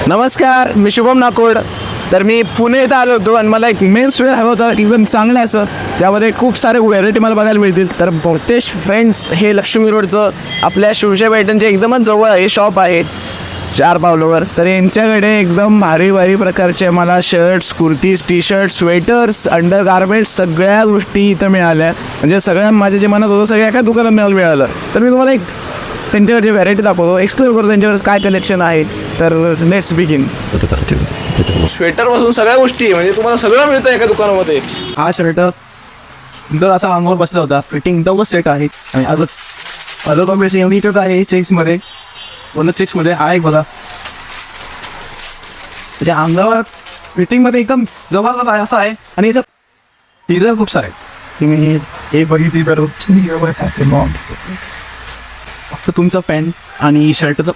नमस्कार, मी शुभम नाकोड. तर मी पुणे इथं आलो होतो आणि मला एक मेन्स वेअर हवं होतं एकदम चांगलं असं. त्यामध्ये खूप सारे व्हेरायटी मला बघायला मिळतील. तर बहुतेश फ्रेंड्स हे लक्ष्मी रोडचं आपल्या शिवशाही पैठणच्या एकदमच जवळ हे शॉप आहे 4 पावलावर. तर यांच्याकडे एकदम भारी भारी प्रकारचे मला shirts, kurtis, T shirt, sweaters, under garments सगळ्या गोष्टी इथं मिळाल्या. म्हणजे सगळ्या माझ्या जे मनात होतं सगळ्या एका दुकानात मिळालं. तर मी तुम्हाला एक त्यांच्याकडची व्हरायटी दाखवतो, एक्सप्लोर करतो त्यांच्याकडे काय कलेक्शन आहे. तर लेट्स बिगिन. स्वेटरपासून सगळ्या गोष्टी म्हणजे तुम्हाला सगळं मिळतं एका दुकानामध्ये. हा शर्ट सुंदर असा अंगावर बसला होता, फिटिंग एकदम सेट आहे. आणि अदर कॉम्बिनेशन युनिकच आहे चेक्समध्ये, पूर्ण चेक्समध्ये. हा एक बघा त्याच्या अंगावर फिटिंगमध्ये एकदम जबरदस्त आहे असं आहे. आणि याच्यात डिझाईन खूप सारे तुम्ही हे बघितली तर फक्त तुमचा पॅन्ट आणि शर्टचं